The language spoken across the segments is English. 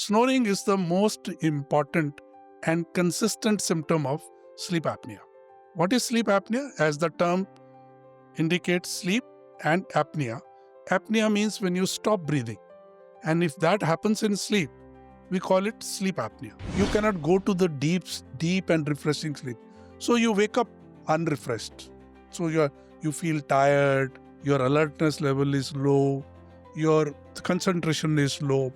Snoring is the most important and consistent symptom of sleep apnea. What is sleep apnea? As the term indicates, sleep and apnea. Apnea means when you stop breathing. And if that happens in sleep, we call it sleep apnea. You cannot go to the deep and refreshing sleep. So you wake up unrefreshed. So you feel tired, your alertness level is low, your concentration is low.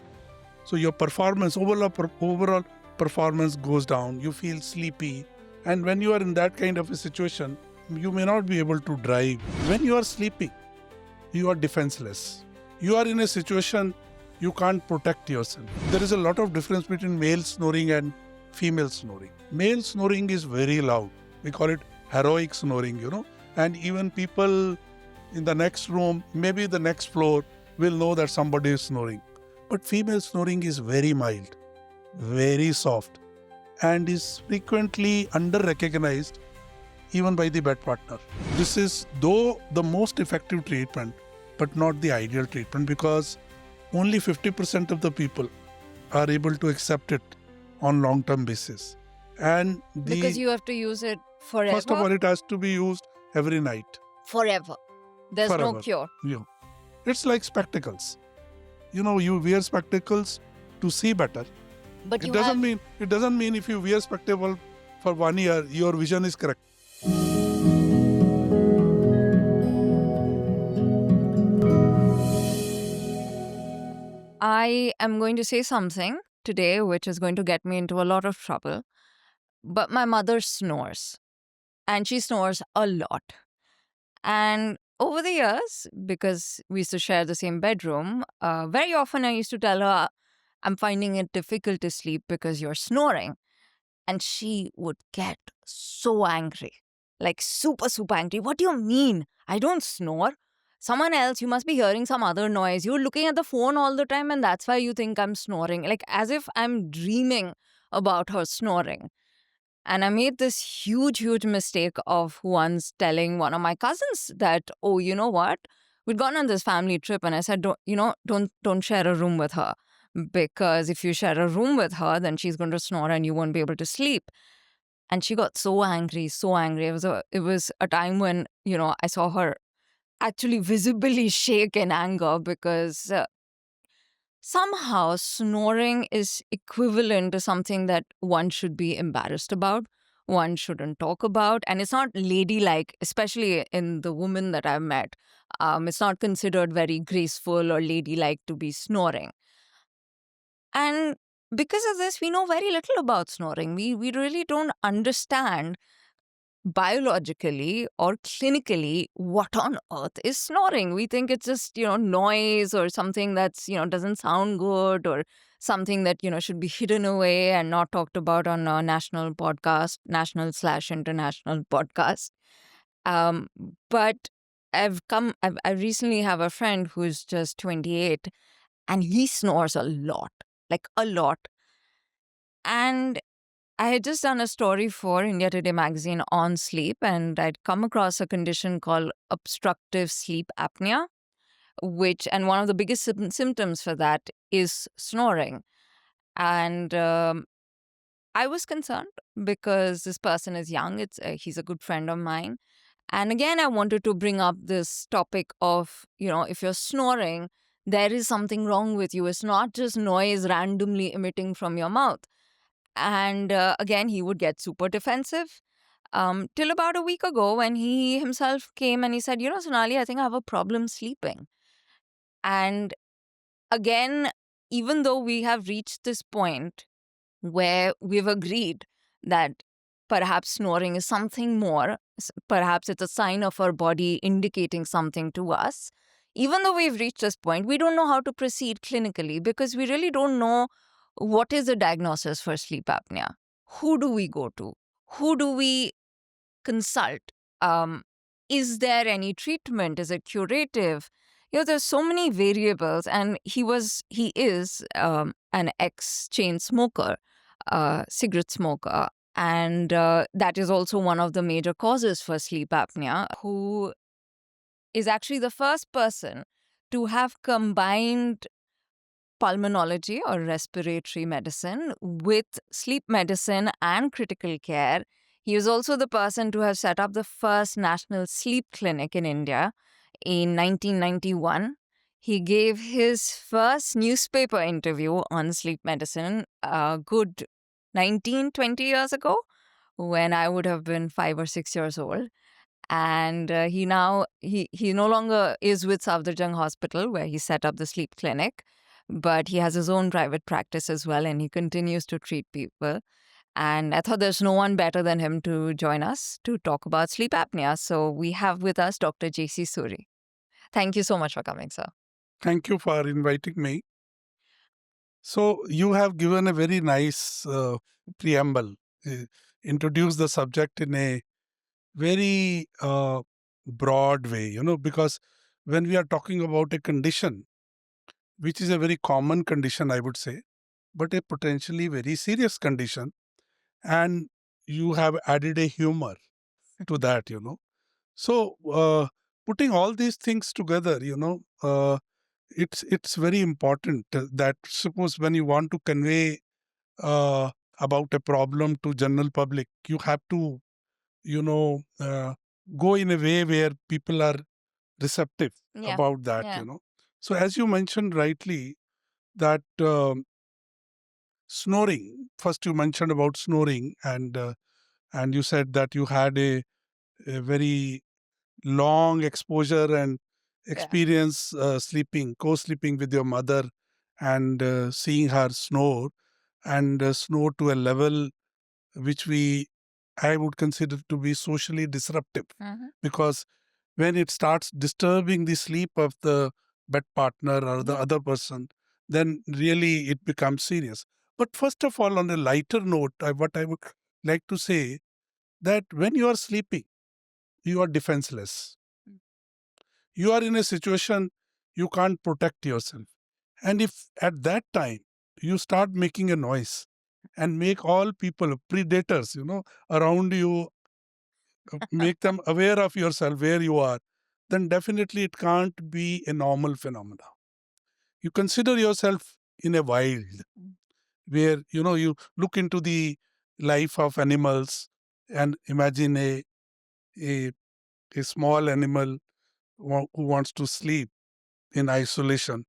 So your performance, overall performance goes down. You feel sleepy. And when you are in that kind of a situation, you may not be able to drive. When you are sleeping, you are defenseless. You are in a situation you can't protect yourself. There is a lot of difference between male snoring and female snoring. Male snoring is very loud. We call it heroic snoring, And even people in the next room, maybe the next floor, will know that somebody is snoring. But female snoring is very mild, very soft, and is frequently under-recognized even by the bed partner. This is, though, the most effective treatment, but not the ideal treatment, because only 50% of the people are able to accept it on long-term basis. And because you have to use it forever? First of all, it has to be used every night. Forever. There's Forever. No cure. Yeah. It's like spectacles. You wear spectacles to see better. But it doesn't mean if you wear spectacles for 1 year, your vision is correct. I am going to say something today which is going to get me into a lot of trouble. But my mother snores. And she snores a lot. And over the years, because we used to share the same bedroom, very often I used to tell her, I'm finding it difficult to sleep because you're snoring. And she would get so angry. Like super, super angry. What do you mean? I don't snore. Someone else, you must be hearing some other noise. You're looking at the phone all the time and that's why you think I'm snoring. Like as if I'm dreaming about her snoring. And I made this huge, huge mistake of once telling one of my cousins that, oh, you know what? We'd gone on this family trip and I said, don't share a room with her. Because if you share a room with her, then she's going to snore and you won't be able to sleep. And she got so angry, so angry. It was a time when, I saw her actually visibly shake in anger because somehow snoring is equivalent to something that one should be embarrassed about, one shouldn't talk about, and it's not ladylike, especially in the women that I've met. It's not considered very graceful or ladylike to be snoring. And because of this, we know very little about snoring. We really don't understand biologically or clinically what on earth is snoring. We think it's just, noise or something that's, doesn't sound good or something that, should be hidden away and not talked about on a national podcast, national/international podcast. But I recently have a friend who's just 28 and he snores a lot, like a lot. And I had just done a story for India Today magazine on sleep, and I'd come across a condition called obstructive sleep apnea, and one of the biggest symptoms for that is snoring. And I was concerned because this person is young. He's a good friend of mine. And again, I wanted to bring up this topic of, if you're snoring, there is something wrong with you. It's not just noise randomly emitting from your mouth. And again, he would get super defensive till about a week ago when he himself came and he said, Sonali, I think I have a problem sleeping. And again, even though we have reached this point where we've agreed that perhaps snoring is something more, perhaps it's a sign of our body indicating something to us, even though we've reached this point, we don't know how to proceed clinically because we really don't know what is the diagnosis for sleep apnea? Who do we go to? Who do we consult? Is there any treatment? Is it curative? There's so many variables, and he is an ex-chain smoker, cigarette smoker, and that is also one of the major causes for sleep apnea, who is actually the first person to have combined pulmonology or respiratory medicine with sleep medicine and critical care. He is also the person to have set up the first national sleep clinic in India in 1991. He gave his first newspaper interview on sleep medicine a good 19, 20 years ago when I would have been 5 or 6 years old. And he no longer is with Safdarjung Hospital where he set up the sleep clinic, but he has his own private practice as well, and he continues to treat people. And I thought there's no one better than him to join us to talk about sleep apnea. So we have with us Dr. JC Suri. Thank you so much for coming, sir. Thank you for inviting me. So, you have given a very nice preamble, introduced the subject in a very broad way, because when we are talking about a condition, which is a very common condition, I would say, but a potentially very serious condition, and you have added a humor to that. So, putting all these things together, it's very important that suppose when you want to convey uh, about a problem to general public, you have to you know go in a way where people are receptive Yeah. about that. Yeah. So as you mentioned rightly that snoring, first you mentioned about snoring, and you said that you had a very long exposure and Yeah. experience sleeping, co-sleeping with your mother, and seeing her snore, and snore to a level which I would consider to be socially disruptive, Mhm. because when it starts disturbing the sleep of the bed partner or the other person, then really it becomes serious. But first of all, on a lighter note, what I would like to say that when you are sleeping, you are defenseless. You are in a situation you can't protect yourself. And if at that time you start making a noise and make all people predators, around you, make them aware of yourself where you are, then definitely it can't be a normal phenomena. You consider yourself in a wild where you look into the life of animals and imagine a, a small animal who wants to sleep in isolation,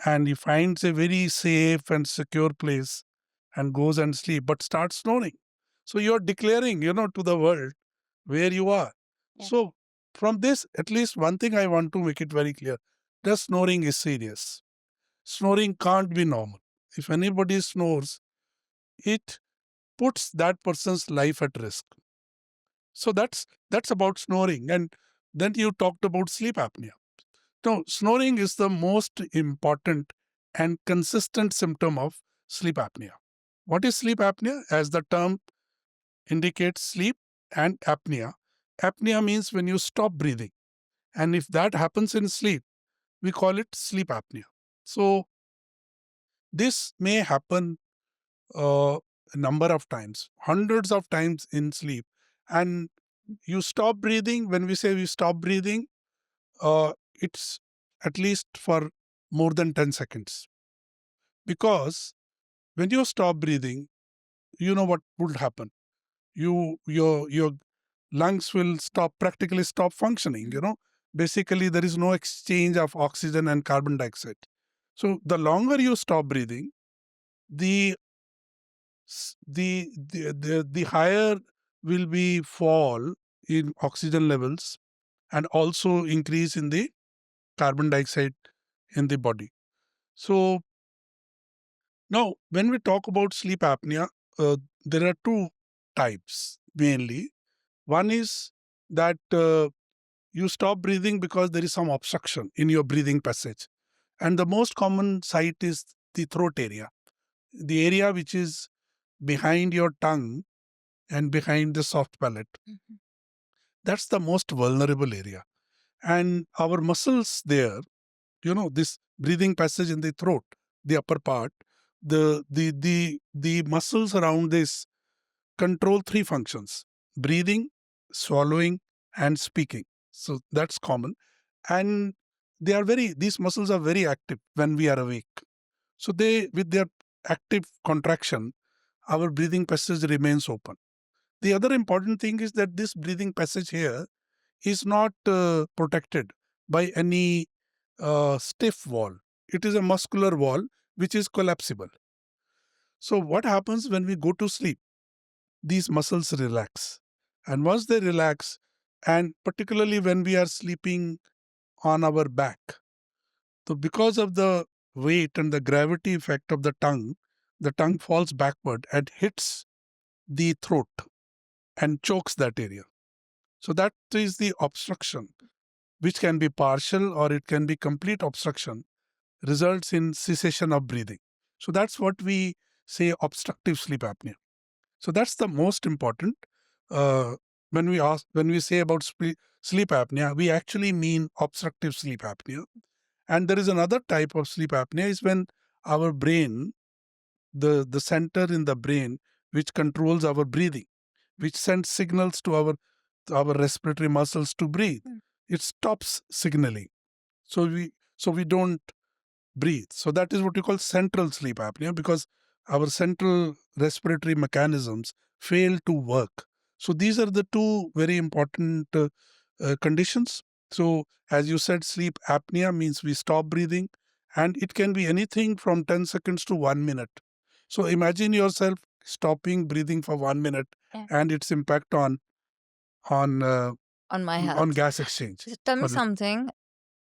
and he finds a very safe and secure place and goes and sleep but starts snoring. So you're declaring to the world where you are. Yeah. So from this, at least one thing I want to make it very clear: the snoring is serious. Snoring can't be normal. If anybody snores, it puts that person's life at risk. So that's about snoring. And then you talked about sleep apnea. No, snoring is the most important and consistent symptom of sleep apnea. What is sleep apnea? As the term indicates, sleep and apnea. Apnea means when you stop breathing. And if that happens in sleep, we call it sleep apnea. So this may happen a number of times, hundreds of times in sleep. And you stop breathing. When we say we stop breathing, it's at least for more than 10 seconds. Because when you stop breathing, you know what would happen. Your lungs will practically stop functioning. Basically, there is no exchange of oxygen and carbon dioxide. So the longer you stop breathing, the the higher will be fall in oxygen levels, and also increase in the carbon dioxide in the body. So now, when we talk about sleep apnea, there are two types mainly. One is that you stop breathing because there is some obstruction in your breathing passage. And the most common site is the throat area, the area which is behind your tongue and behind the soft palate. Mhm. That's the most vulnerable area. And our muscles there, this breathing passage in the throat, the upper part, the muscles around this control three functions: breathing, swallowing, and speaking. So that's common. And these muscles are very active when we are awake. So they, with their active contraction, our breathing passage remains open. The other important thing is that this breathing passage here is not protected by any stiff wall. It is a muscular wall which is collapsible. So what happens when we go to sleep? These muscles relax. And once they relax, and particularly when we are sleeping on our back, so because of the weight and the gravity effect of the tongue falls backward and hits the throat and chokes that area. So that is the obstruction, which can be partial or it can be complete obstruction, results in cessation of breathing. So that's what we say obstructive sleep apnea. So that's the most important. Uh, when we say about sleep apnea, we actually mean obstructive sleep apnea. And there is another type of sleep apnea is when our brain, the center in the brain which controls our breathing, which sends signals to our respiratory muscles to breathe, it stops signaling. So we don't breathe. So that is what we call central sleep apnea, because our central respiratory mechanisms fail to work. So these are the two very important conditions. So as you said, sleep apnea means we stop breathing, and it can be anything from 10 seconds to 1 minute. So imagine yourself stopping breathing for 1 minute, and its impact on On my on health. gas exchange. So tell me For- something.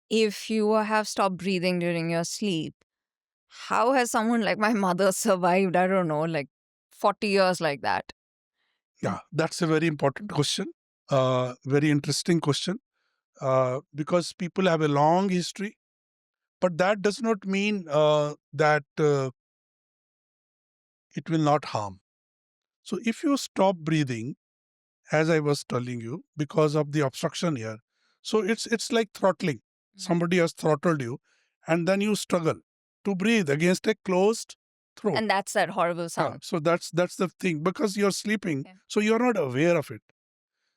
If you have stopped breathing during your sleep, how has someone like my mother survived, I don't know, like 40 years like that? Yeah, that's a very important question. Very interesting question. Because people have a long history, but that does not mean that it will not harm. So if you stop breathing, as I was telling you, because of the obstruction here, so it's like throttling. Somebody has throttled you, and then you struggle to breathe against a closed throat. And that's that horrible sound. So that's the thing, because you're sleeping, Yeah. so you're not aware of it.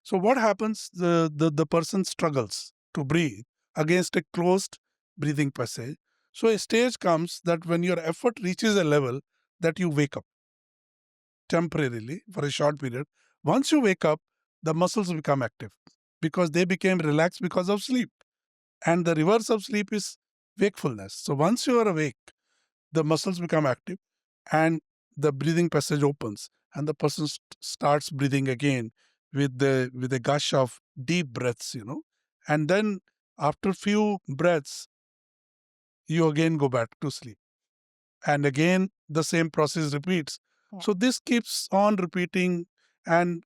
So what happens? The person struggles to breathe against a closed breathing passage. So a stage comes that when your effort reaches a level that you wake up temporarily for a short period. Once you wake up, the muscles become active because they became relaxed because of sleep. And the reverse of sleep is wakefulness. So once you are awake, the muscles become active and the breathing passage opens, and the person starts breathing again with a gush of deep breaths, and then after few breaths you again go back to sleep, and again the same process repeats. So this keeps on repeating, and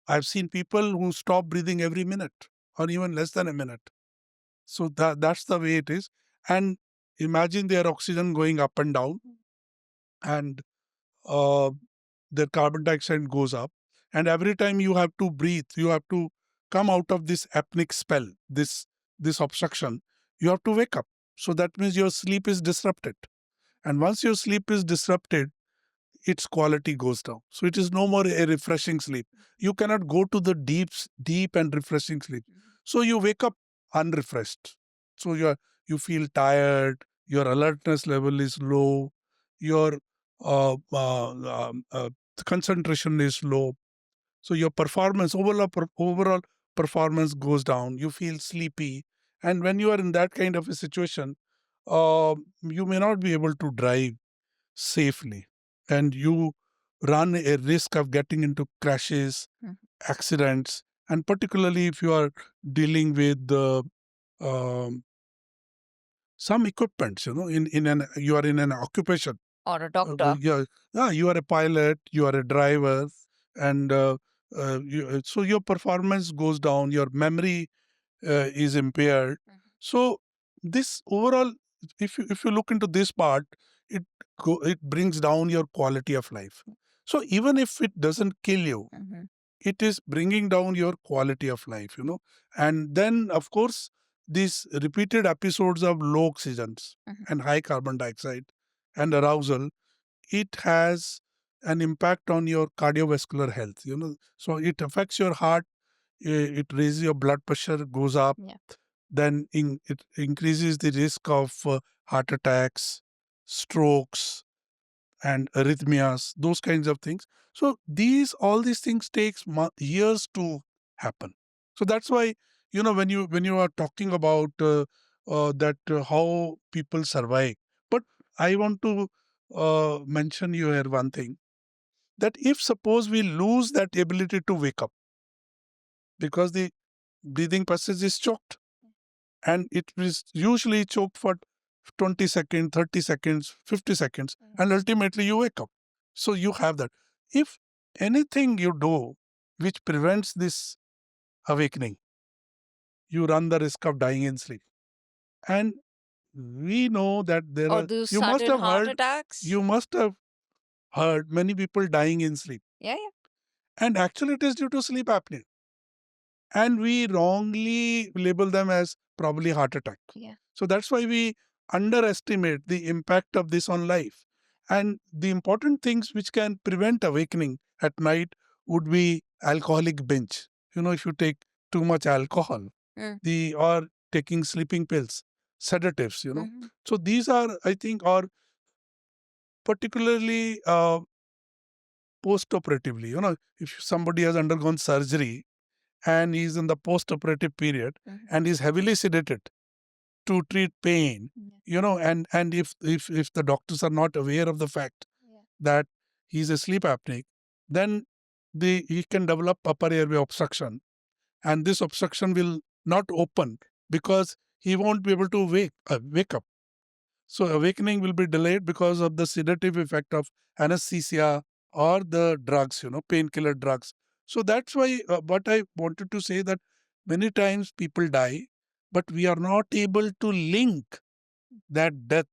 I've seen people who stop breathing every minute or even less than a minute. So that's the way it is. And imagine their oxygen going up and down, and uh, their carbon dioxide goes up. And every time you have to breathe, you have to come out of this apneic spell, this obstruction, you have to wake up. So that means your sleep is disrupted. And once your sleep is disrupted, its quality goes down. So it is no more a refreshing sleep. You cannot go to the deep and refreshing sleep. So you wake up unrefreshed. So you feel tired, your alertness level is low, your uh, uh, um, uh, concentration is low. So your performance, overall performance goes down. You feel sleepy. And when you are in that kind of a situation, you may not be able to drive safely, and you run a risk of getting into crashes, accidents, and particularly if you are dealing with some equipments, in an you are in an occupation. Or a doctor. You are a pilot, you are a driver, and so your performance goes down, your memory is impaired. So this overall, if you look into this part, it brings down your quality of life. So even if it doesn't kill you, it is bringing down your quality of life. And then of course these repeated episodes of low oxygens and high carbon dioxide and arousal, it has an impact on your cardiovascular health. So it affects your heart, it raises your blood pressure, goes up. Yeah. Then it increases the risk of heart attacks, strokes, and arrhythmias, those kinds of things. So all these things takes years to happen. So that's why, when you are talking about that how people survive. But I want to mention you here one thing, that if suppose we lose that ability to wake up because the breathing passage is choked, and it is usually choked for 20 seconds, 30 seconds, 50 seconds, and ultimately you wake up. So you have that. If anything you do which prevents this awakening, you run the risk of dying in sleep. And we know that Or those sudden heart attacks. you must have heard many people dying in sleep. Yeah, yeah. And actually it is due to sleep apnea. And we wrongly label them as probably heart attack. Yeah. So that's why we underestimate the impact of this on life. And the important things which can prevent awakening at night would be alcoholic binge. If you take too much alcohol, or taking sleeping pills, sedatives. So these are, I think, are particularly post-operatively. If somebody has undergone surgery and is in the post-operative period and is heavily sedated to treat pain, and if the doctors are not aware of the fact that he's a sleep apneic, then he can develop upper airway obstruction, and this obstruction will not open because he won't be able to wake up. So awakening will be delayed because of the sedative effect of anesthesia or the drugs, painkiller drugs. So that's why what I wanted to say, that many times people die, but we are not able to link that death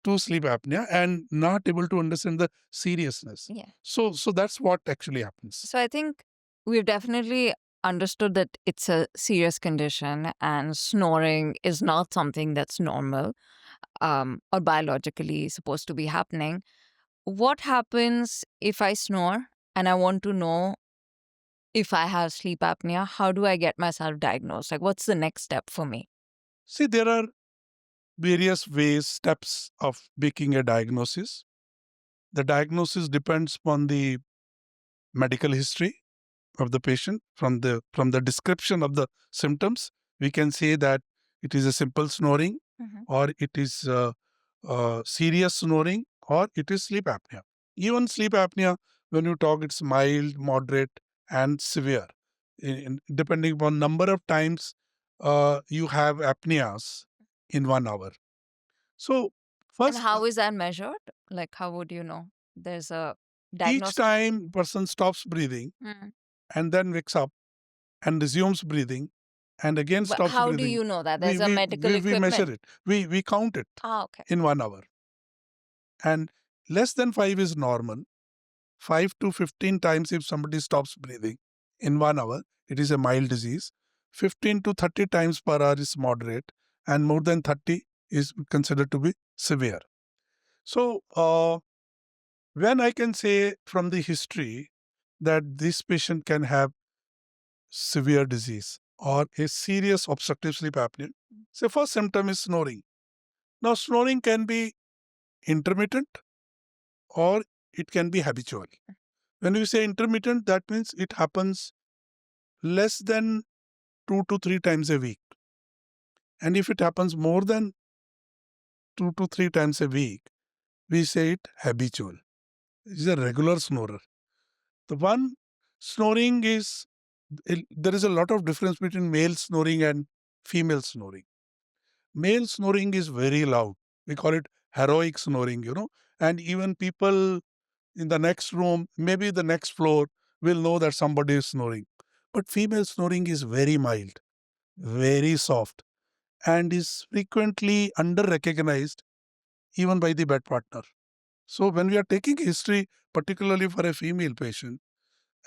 to sleep apnea and not able to understand the seriousness. Yeah. So that's what actually happens. So I think we've definitely understood that it's a serious condition and snoring is not something that's normal or biologically supposed to be happening. What happens if I snore and I want to know if I have sleep apnea? How do I get myself diagnosed? Like, what's the next step for me? See, there are various steps of making a diagnosis. The diagnosis depends upon the medical history of the patient. From the description of the symptoms, we can say that it is a simple snoring, or it is serious snoring, or it is sleep apnea. Even sleep apnea, when you talk, it's mild, moderate, and severe. Depending upon number of times you have apneas in 1 hour. So And first, how is that measured? Like, how would you know? There's a each diagnosis. time person stops breathing and then wakes up and resumes breathing and again But stops how do breathing, you know that? we There's a we medical we measure equipment. it. We count it Ah, okay. in 1 hour. And less than 5 is normal. 5 to 15 times if somebody stops breathing in 1 hour, it is a mild disease. 15 to 30 times per hour is moderate, and more than 30 is considered to be severe. So when I can say from the history that this patient can have severe disease or a serious obstructive sleep apnea, so first symptom is snoring. Now snoring can be intermittent or it can be habitual. When we say intermittent, that means it happens less than 2 to 3 times a week. And if it happens more than 2 to 3 times a week, we say it habitual. It is a regular snorer. The one snoring is, there is a lot of difference between male snoring and female snoring. Male snoring is very loud. We call it heroic snoring. And even people in the next room, maybe the next floor, will know that somebody is snoring. But female snoring is very mild, very soft, and is frequently under recognized even by the bed partner. So when we are taking history, particularly for a female patient,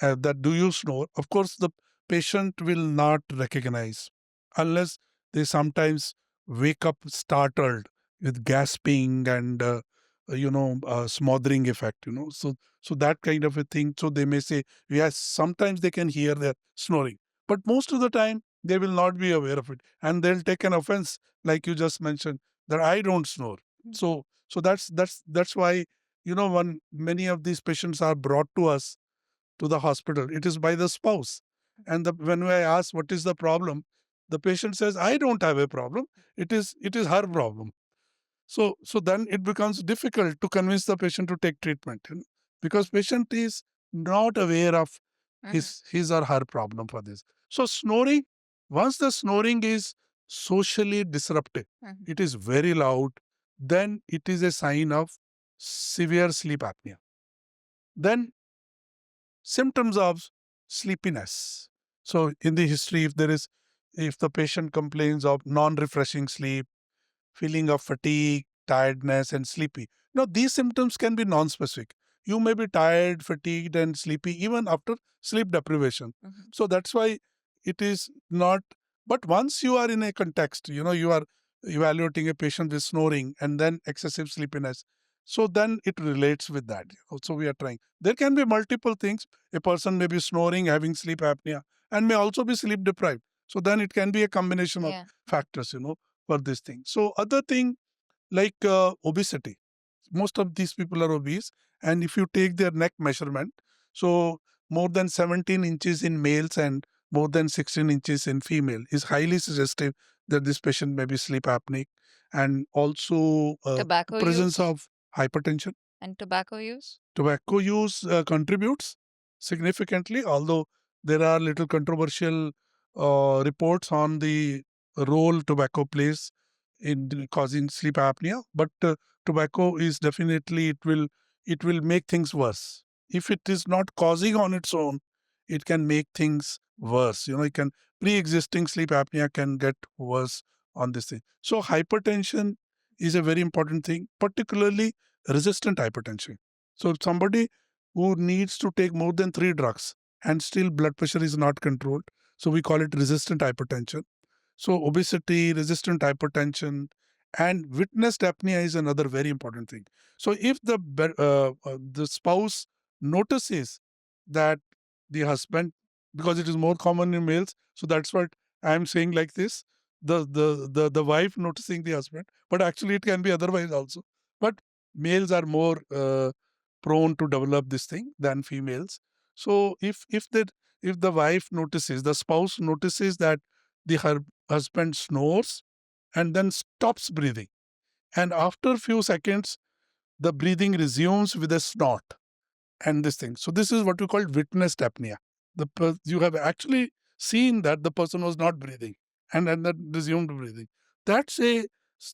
that do you snore, of course the patient will not recognize unless they sometimes wake up startled with gasping and smothering effect. So that kind of a thing. So they may say yes, sometimes they can hear their snoring, but most of the time they will not be aware of it, and they'll take an offense, like you just mentioned, that I don't snore. So that's why, when many of these patients are brought to us to the hospital, it is by the spouse. And when I ask what is the problem, the patient says, I don't have a problem. It is her problem. So then it becomes difficult to convince the patient to take treatment, because patient is not aware of his or her problem for this. So snoring, once the snoring is socially disruptive, it is very loud, then it is a sign of severe sleep apnea. Then symptoms of sleepiness. So in the history, if the patient complains of non-refreshing sleep, feeling of fatigue, tiredness, and sleepy. Now, these symptoms can be non-specific. You may be tired, fatigued, and sleepy even after sleep deprivation. So that's why it is not. But once you are in a context, you are evaluating a patient with snoring and then excessive sleepiness. So then it relates with that. Also, we are trying. There can be multiple things. A person may be snoring, having sleep apnea, and may also be sleep deprived. So then it can be a combination of factors, for this thing. So other thing like obesity. Most of these people are obese, and if you take their neck measurement, so more than 17 inches in males and more than 16 inches in female is highly suggestive that this patient may be sleep apneic. And also Tobacco presence use of hypertension. and tobacco use. Tobacco use contributes significantly, although there are little controversial reports on the role tobacco plays in causing sleep apnea. But tobacco is definitely, it will make things worse. If it is not causing on its own, it can make things worse. It can pre-existing sleep apnea can get worse on this thing. So hypertension is a very important thing, particularly resistant hypertension. So if somebody who needs to take more than 3 drugs and still blood pressure is not controlled, so we call it resistant hypertension. So obesity, resistant hypertension, and witnessed apnea is another very important thing. So if the spouse notices that the husband, because it is more common in males, so that's what I am saying like this. The wife noticing the husband, but actually it can be otherwise also. But males are more prone to develop this thing than females. So if the wife notices, the spouse notices that her husband snores and then stops breathing, and after few seconds the breathing resumes with a snort and this thing. So this is what we call witnessed apnea. You have actually seen that the person was not breathing and then resumed breathing. That's a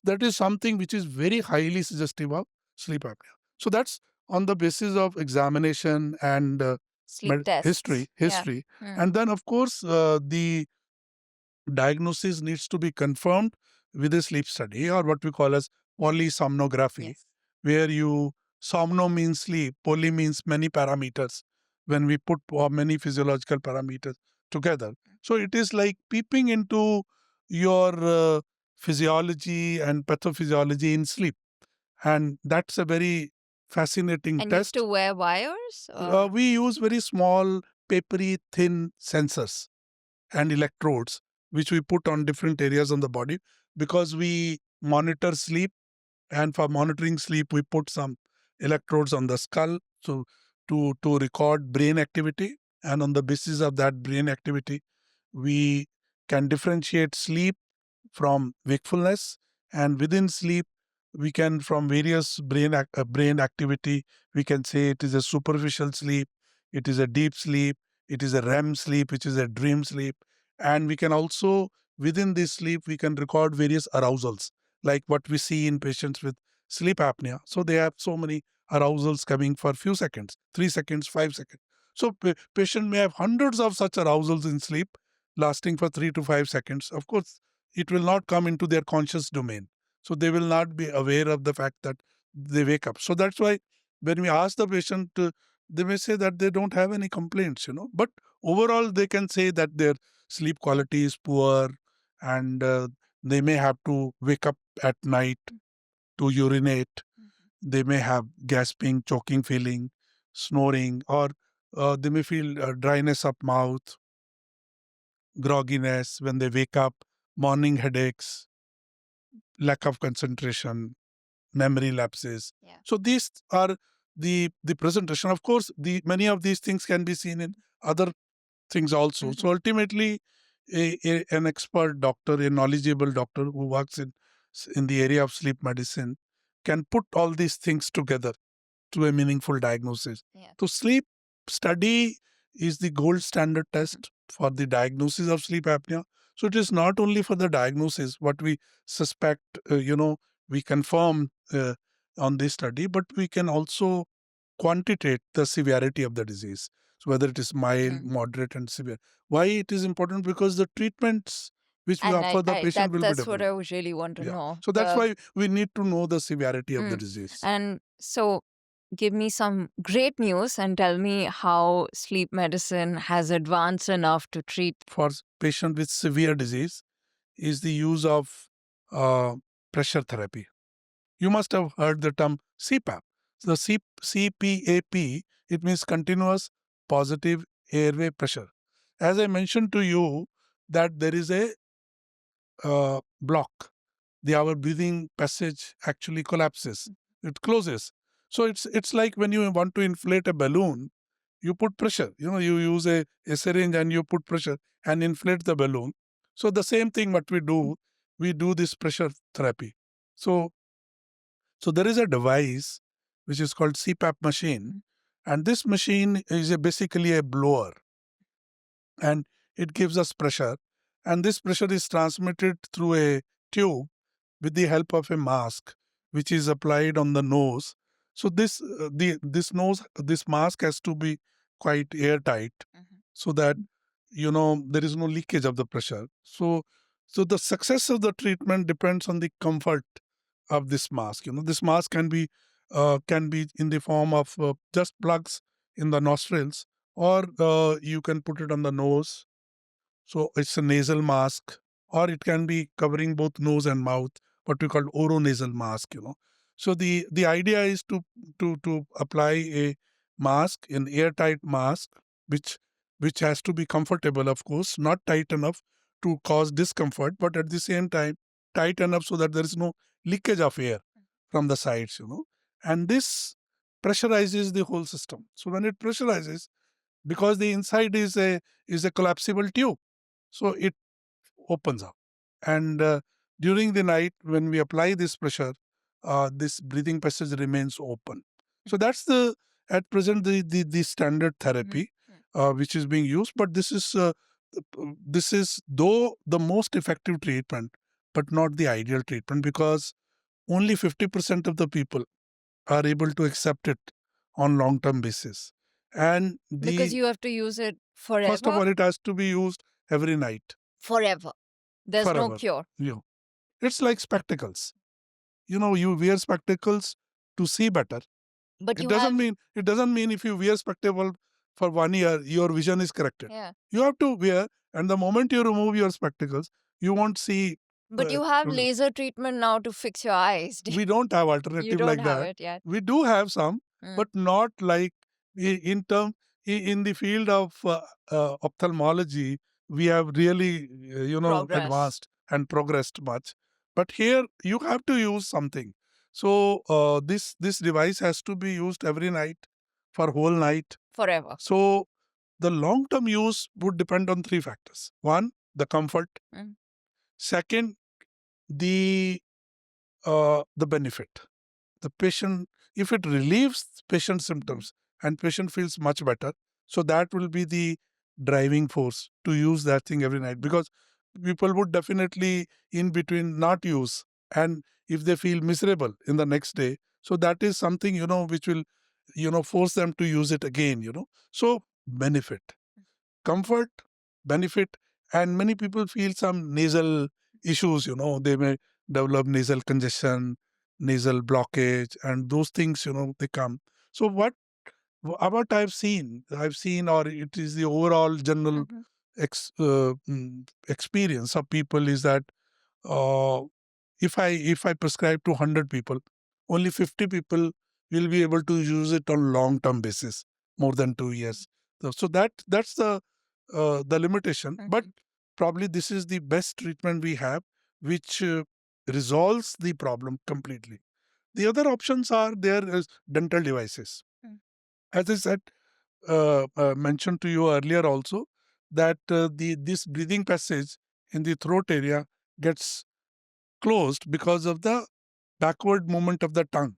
that is something which is very highly suggestive of sleep apnea. So that's on the basis of examination and Sleep tests. history, and then of course the diagnosis needs to be confirmed with a sleep study, or what we call as polysomnography, where somno means sleep, poly means many parameters. When we put many physiological parameters together, so it is like peeping into your physiology and pathophysiology in sleep, and that's a very fascinating And you have test. to wear wires? We use very small, papery, thin sensors and electrodes, which we put on different areas on the body, because we monitor sleep. And for monitoring sleep, we put some electrodes on the skull, so to record brain activity. And on the basis of that brain activity, we can differentiate sleep from wakefulness, and within sleep we can, from various brain activity, we can say it is a superficial sleep, it is a deep sleep, it is a REM sleep, which is a dream sleep. And we can also, within this sleep, we can record various arousals, like what we see in patients with sleep apnea. So they have so many arousals coming for few seconds, 3 seconds, 5 seconds. So patient may have hundreds of such arousals in sleep lasting for 3 to 5 seconds. Of course, it will not come into their conscious domain. So they will not be aware of the fact that they wake up. So that's why when we ask the patient, they may say that they don't have any complaints, but overall they can say that their sleep quality is poor, and they may have to wake up at night to urinate. They may have gasping, choking feeling, snoring, or they may feel dryness of mouth, grogginess when they wake up, morning headaches, lack of concentration, memory lapses. Yeah. So these are the presentation. Of course, the many of these things can be seen in other things also. So ultimately, an expert doctor, a knowledgeable doctor who works in the area of sleep medicine, can put all these things together to a meaningful diagnosis. Yeah. So sleep study is the gold standard test for the diagnosis of sleep apnea. So it is not only for the diagnosis, what we suspect, we confirm on this study, but we can also quantitate the severity of the disease. So whether it is mild, moderate, and severe. Why it is important? Because the treatments which we And offer the I patient will be that's what different. I would really want to Yeah. know. So that's The why we need to know the severity of the mm. disease. And so give me some great news and tell me how sleep medicine has advanced enough to treat. For patient with severe disease is the use of uh, pressure therapy. You must have heard the term CPAP. So CPAP, it means continuous positive airway pressure. As I mentioned to you that there is a block. Our breathing passage actually collapses. It closes. So it's like when you want to inflate a balloon, you put pressure. You use a syringe and you put pressure and inflate the balloon. So the same thing what we do this pressure therapy. So there is a device which is called CPAP machine, and this machine is basically a blower, and it gives us pressure, and this pressure is transmitted through a tube with the help of a mask which is applied on the nose. So this mask has to be quite airtight so that there is no leakage of the pressure. So the success of the treatment depends on the comfort of this mask. This mask can be in the form of just plugs in the nostrils, or you can put it on the nose, so it's a nasal mask, or it can be covering both nose and mouth, what we call oronasal mask. So the idea is to apply a mask, an airtight mask, which which has to be comfortable, of course, not tight enough to cause discomfort, but at the same time tight enough so that there is no leakage of air from the sides. And this pressurizes the whole system. So when it pressurizes, because the inside is a collapsible tube, so it opens up. And during the night, when we apply this pressure, this breathing passage remains open. So that's at present the standard therapy which is being used. But this is though the most effective treatment, but not the ideal treatment, because only 50% of the people are able to accept it on long-term basis. And Because the you have to use it first of forever. all, it has to be used every night, Forever. There's no forever. cure. It's like spectacles. You wear spectacles to see better. But It you doesn't have mean it doesn't mean if you wear spectacle for 1 year, your vision is corrected. yeah. You have to wear, and the moment you remove your spectacles, you won't see. But you have laser treatment now to fix your eyes. We don't have You alternative don't like have that. it yet. We do have some, but not like in term in the field of ophthalmology. We have really Progress. advanced and progressed much. But here you have to use something. So this device has to be used every night for whole night. Forever. So the long term use would depend on three factors. One, the comfort. Second, the benefit. The patient, if it relieves patient symptoms and patient feels much better, so that will be the driving force to use that thing every night, because people would definitely in between not use, and if they feel miserable in the next day, so that is something which will force them to use it again. So benefit, comfort, benefit. And many people feel some nasal issues. They may develop nasal congestion, nasal blockage, and those things, they come. So what I've seen, or it is the overall general experience of people, is that uh, if I prescribe to 100 people, only 50 people will be able to use it on long term basis, more than 2 years. So that's the limitation. But probably this is the best treatment we have, which resolves the problem completely. The other options are there is dental devices. As I said, mentioned to you earlier also, that this breathing passage in the throat area gets closed because of the backward movement of the tongue,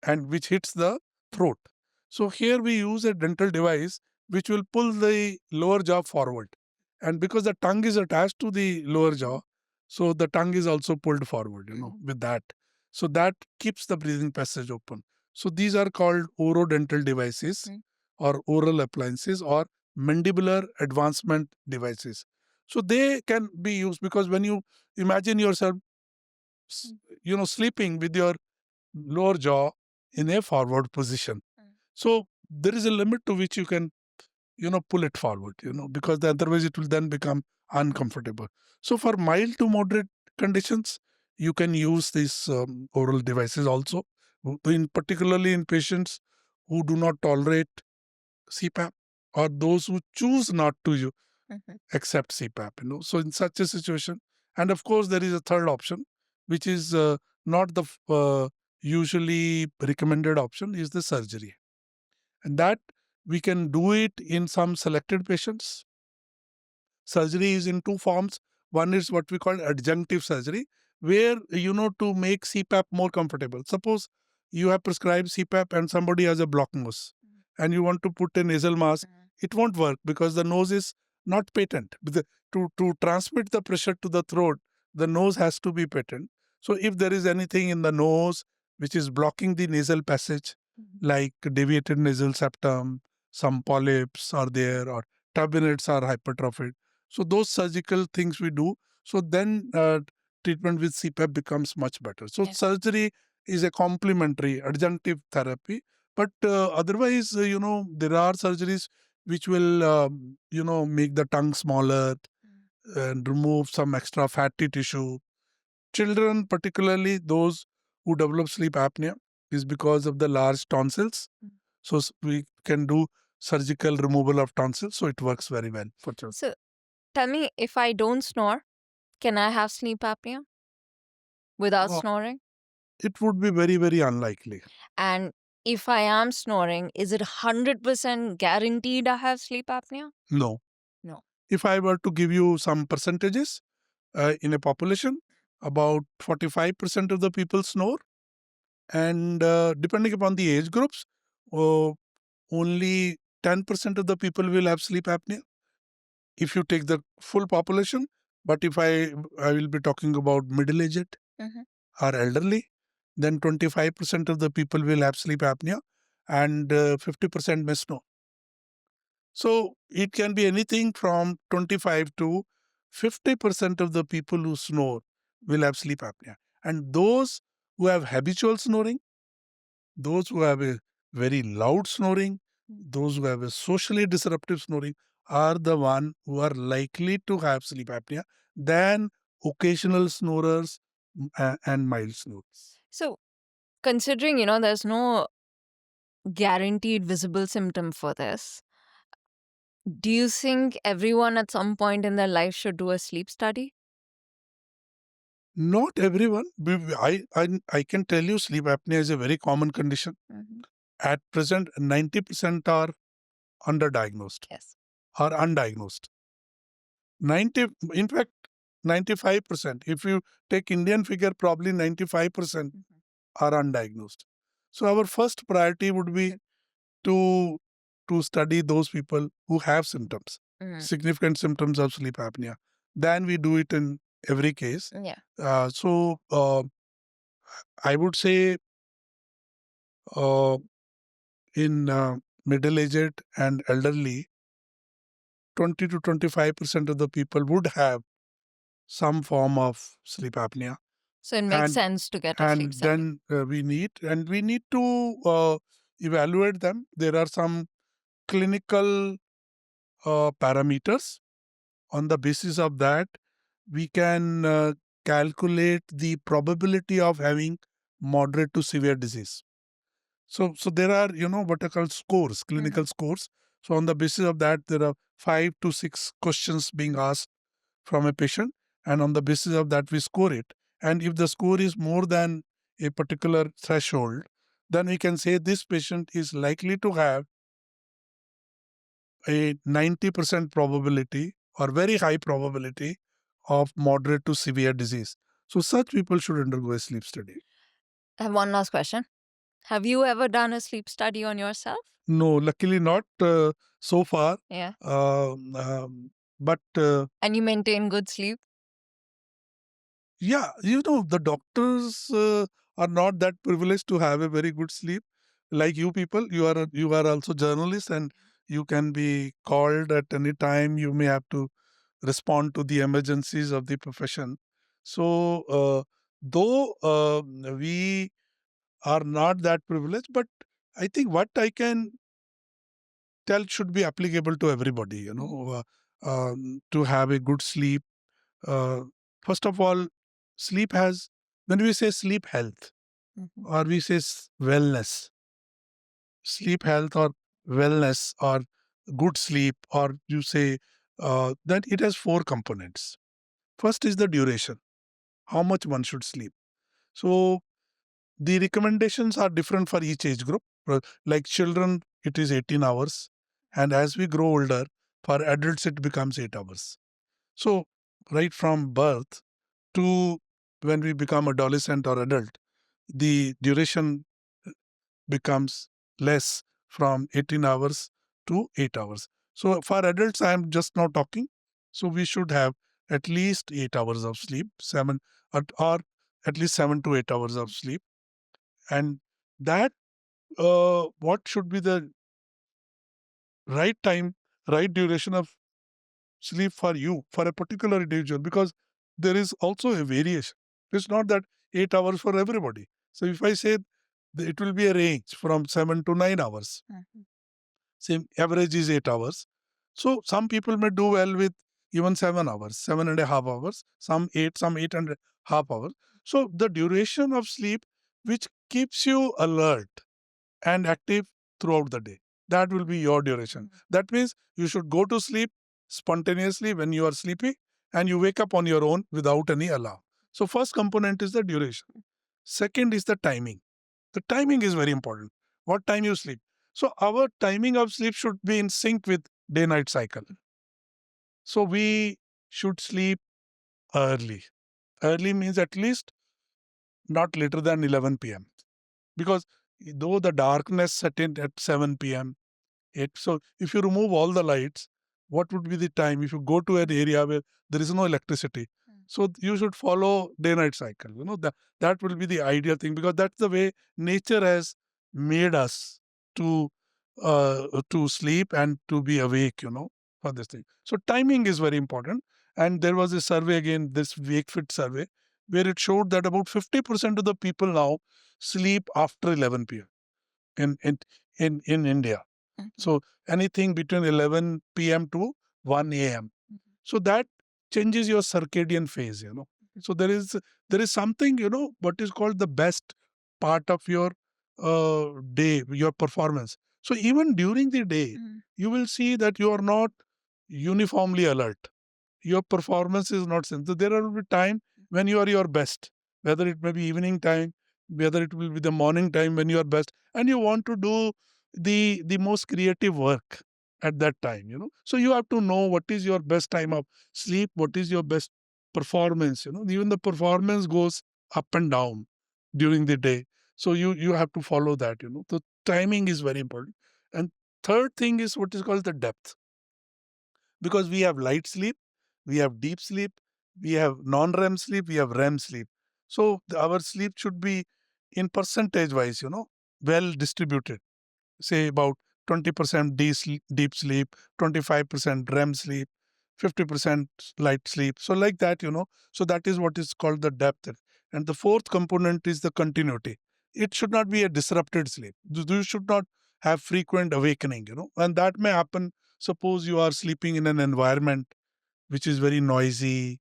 and which hits the throat. So here we use a dental device which will pull the lower jaw forward. And because the tongue is attached to the lower jaw, so the tongue is also pulled forward, with that. So that keeps the breathing passage open. So these are called orodental devices or oral appliances or mandibular advancement devices. So they can be used because when you imagine yourself, sleeping with your lower jaw in a forward position. So there is a limit to which you can, pull it forward, because otherwise it will then become uncomfortable. So for mild to moderate conditions, you can use these oral devices also, particularly in patients who do not tolerate CPAP or those who choose not to accept CPAP. So in such a situation, and of course there is a third option, which is not the usually recommended option, is the surgery, and that we can do it in some selected patients. Surgery is in two forms. One is what we call adjunctive surgery, where, to make CPAP more comfortable. Suppose you have prescribed CPAP and somebody has a blocked nose and you want to put a nasal mask, it won't work because the nose is not patent. To transmit the pressure to the throat, the nose has to be patent. So if there is anything in the nose which is blocking the nasal passage, like deviated nasal septum, some polyps are there, or turbinates are hypertrophied, so those surgical things we do. So then treatment with CPAP becomes much better. So surgery is a complementary adjunctive therapy. But otherwise, there are surgeries which will, make the tongue smaller and remove some extra fatty tissue. Children, particularly those who develop sleep apnea, is because of the large tonsils. So we can do surgical removal of tonsils. So it works very well for children. So tell me, if I don't snore, can I have sleep apnea without snoring? It would be very, very unlikely. And if I am snoring, is it 100% guaranteed I have sleep apnea? No. No. If I were to give you some percentages, in a population, about 45% of the people snore. And depending upon the age groups, only 10% of the people will have sleep apnea if you take the full population. But if I will be talking about middle-aged or elderly, then 25% of the people will have sleep apnea and 50% may snore. So it can be anything from 25 to 50% of the people who snore will have sleep apnea. And those who have habitual snoring, those who have a very loud snoring, those who have a socially disruptive snoring are the one who are likely to have sleep apnea than occasional snorers and mild snorers. So considering, there's no guaranteed visible symptom for this, do you think everyone at some point in their life should do a sleep study? Not everyone. I can tell you sleep apnea is a very common condition. At present, 90% are underdiagnosed or undiagnosed. 90, in fact, 95%. If you take Indian figure, probably 95% are undiagnosed. So our first priority would be to study those people who have symptoms, significant symptoms of sleep apnea. Then we do it in every case. So I would say in middle-aged and elderly, 20 to 25% of the people would have some form of sleep apnea. So it makes sense to get a sleep study. And then we need to evaluate them. There are some clinical parameters. On the basis of that, we can calculate the probability of having moderate to severe disease. So there are, what are called scores, clinical scores. So on the basis of that, there are 5 to 6 questions being asked from a patient. And on the basis of that, we score it. And if the score is more than a particular threshold, then we can say this patient is likely to have a 90% probability or very high probability of moderate to severe disease. So such people should undergo a sleep study. I have one last question. Have you ever done a sleep study on yourself? No, luckily not so far. Yeah. But And you maintain good sleep? yeah, the doctors are not that privileged to have a very good sleep. Like you people, you are also journalists, and you can be called at any time. You may have to respond to the emergencies of the profession. So, though we are not that privileged, but I think what I can tell should be applicable to everybody. To have a good sleep. Uh, First of all, sleep has, when we say sleep health, or we say wellness, sleep health or wellness or good sleep, or you say that it has four components. First is the duration, how much one should sleep. So the recommendations are different for each age group. Like children, it is 18 hours. And as we grow older, for adults, it becomes 8 hours. So, right from birth to when we become adolescent or adult, the duration becomes less from 18 hours to 8 hours. So, for adults, I am just now talking. So, we should have at least 8 hours of sleep, or at least 7 to 8 hours of sleep. And that, what should be the right time, right duration of sleep for you, for a particular individual, because there is also a variation. It's not that 8 hours for everybody. So if I say it will be a range from 7 to 9 hours, same average is 8 hours. So some people may do well with even 7 hours, 7.5 hours, some 8.5 hours. So the duration of sleep, which keeps you alert and active throughout the day. That will be your duration. That means you should go to sleep spontaneously when you are sleepy, and you wake up on your own without any alarm. So first component is the duration. Second is the timing. The timing is very important. What time you sleep. So our timing of sleep should be in sync with day-night cycle. So we should sleep early. Early means at least not later than 11 p.m. Because though the darkness set in at 7 p.m., so if you remove all the lights, what would be the time if you go to an area where there is no electricity? So you should follow day-night cycle. That will be the ideal thing, because that's the way nature has made us to sleep and to be awake. For this thing. So timing is very important. And there was a survey again, this WakeFit survey, where it showed that about 50% of the people now sleep after 11 p.m. in India. So anything between 11 p.m. to 1 a.m. So that changes your circadian phase. So there is something, what is called the best part of your day, your performance. So even during the day, you will see that you are not uniformly alert. Your performance is not same. So there will be time when you are your best, whether it may be evening time, whether it will be the morning time when you are best, and you want to do the most creative work at that time. So you have to know what is your best time of sleep, what is your best performance. Even the performance goes up and down during the day. So you have to follow that. The timing is very important. And third thing is what is called the depth, because we have light sleep, we have deep sleep, we have non-REM sleep, we have REM sleep. So our sleep should be in percentage wise, well distributed. Say about 20% deep sleep, 25% REM sleep, 50% light sleep. So like that. So that is what is called the depth. And the fourth component is the continuity. It should not be a disrupted sleep. You should not have frequent awakening. And that may happen. Suppose you are sleeping in an environment which is very noisy,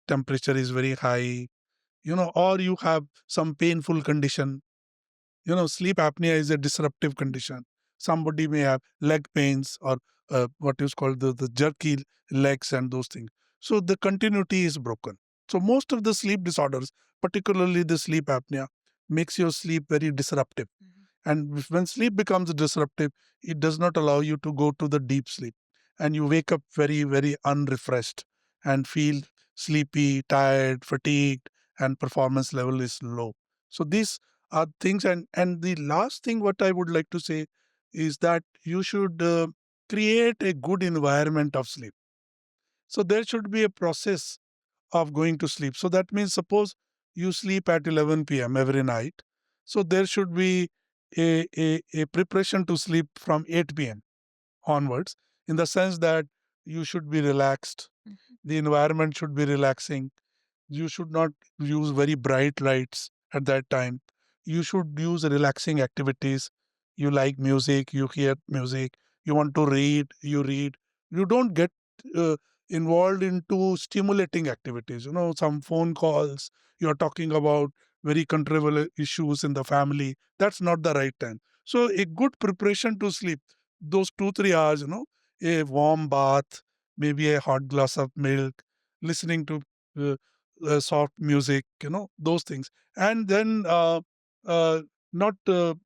temperature is very high, or you have some painful condition. Sleep apnea is a disruptive condition. Somebody may have leg pains, or what is called the jerky legs and those things. So the continuity is broken. So most of the sleep disorders, particularly the sleep apnea, makes your sleep very disruptive. And when sleep becomes disruptive, it does not allow you to go to the deep sleep. And you wake up very, very unrefreshed and feel sleepy, tired, fatigued, and performance level is low. So these are things. And the last thing what I would like to say is that you should create a good environment of sleep. So there should be a process of going to sleep. So that means suppose you sleep at 11 p.m. every night. So there should be a preparation to sleep from 8 p.m. onwards, in the sense that you should be relaxed. The environment should be relaxing. You should not use very bright lights at that time. You should use relaxing activities. You like music, you hear music. You want to read, you read. You don't get uh, involved into stimulating activities. Some phone calls, you're talking about very controversial issues in the family. That's not the right time. So, a good preparation to sleep, those 2, 3 hours, a warm bath, maybe a hot glass of milk, listening to uh, soft music, those things. And then not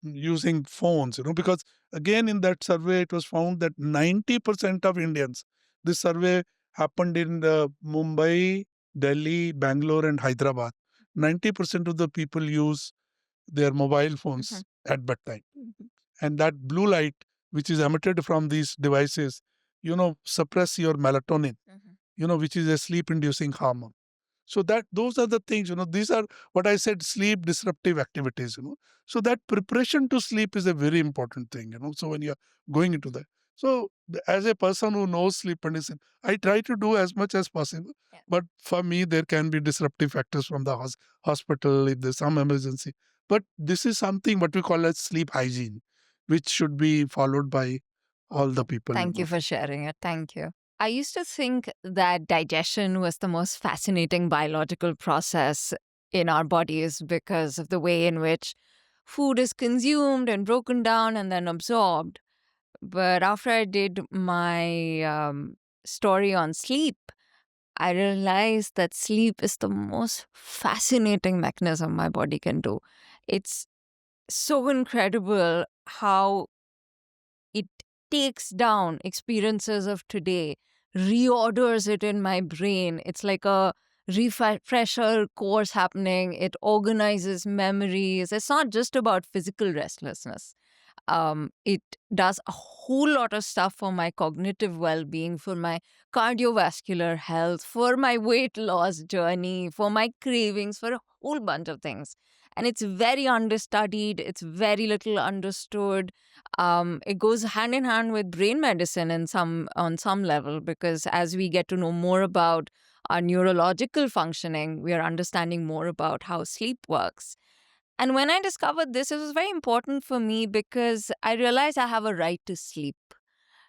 using phones, because again in that survey it was found that 90% of Indians, this survey happened in Mumbai, Delhi, Bangalore, and Hyderabad. 90% of the people use their mobile phones at bedtime. And that blue light, which is emitted from these devices, suppress your melatonin, which is a sleep inducing hormone. So that those are the things, these are what I said, sleep disruptive activities, So that preparation to sleep is a very important thing, So when you're going into that. So as a person who knows sleep medicine, I try to do as much as possible. Yeah. But for me, there can be disruptive factors from the hospital if there's some emergency. But this is something what we call as sleep hygiene, which should be followed by all the people. Thank you for sharing it. Thank you. I used to think that digestion was the most fascinating biological process in our bodies because of the way in which food is consumed and broken down and then absorbed. But after I did my story on sleep, I realized that sleep is the most fascinating mechanism my body can do. It's so incredible how it takes down experiences of today, reorders it in my brain. It's like a refresher course happening. It organizes memories. It's not just about physical restlessness. It does a whole lot of stuff for my cognitive well-being, for my cardiovascular health, for my weight loss journey, for my cravings, for a whole bunch of things. And it's very understudied. It's very little understood. It goes hand in hand with brain medicine on some level, because as we get to know more about our neurological functioning, we are understanding more about how sleep works. And when I discovered this, it was very important for me because I realized I have a right to sleep.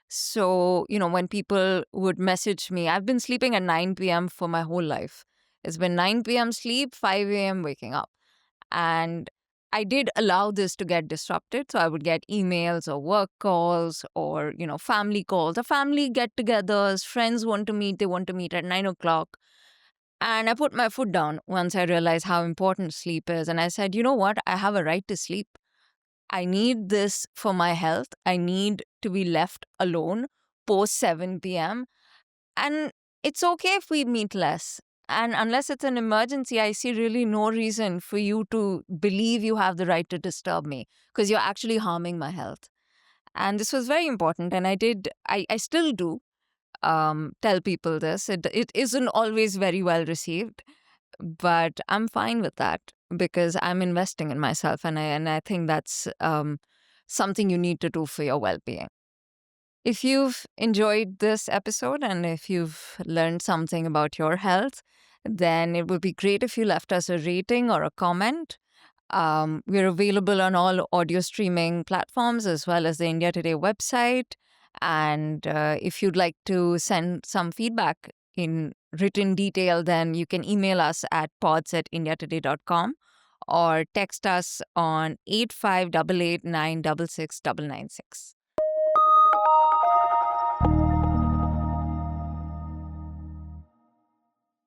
So, when people would message me, I've been sleeping at 9 p.m. for my whole life. It's been 9 p.m. sleep, 5 a.m. waking up. And I did allow this to get disrupted. So I would get emails or work calls or, family calls or family get togethers. Friends want to meet, they want to meet at 9 o'clock. And I put my foot down once I realized how important sleep is. And I said, you know what? I have a right to sleep. I need this for my health. I need to be left alone post 7 p.m. And it's okay if we meet less. And unless it's an emergency, I see really no reason for you to believe you have the right to disturb me because you're actually harming my health. And this was very important. And I still do tell people this. It isn't always very well received, but I'm fine with that because I'm investing in myself. And I think that's something you need to do for your well-being. If you've enjoyed this episode and if you've learned something about your health, then it would be great if you left us a rating or a comment. We're available on all audio streaming platforms as well as the India Today website. And if you'd like to send some feedback in written detail, then you can email us at pods@indiatoday.com or text us on 8588 966 996.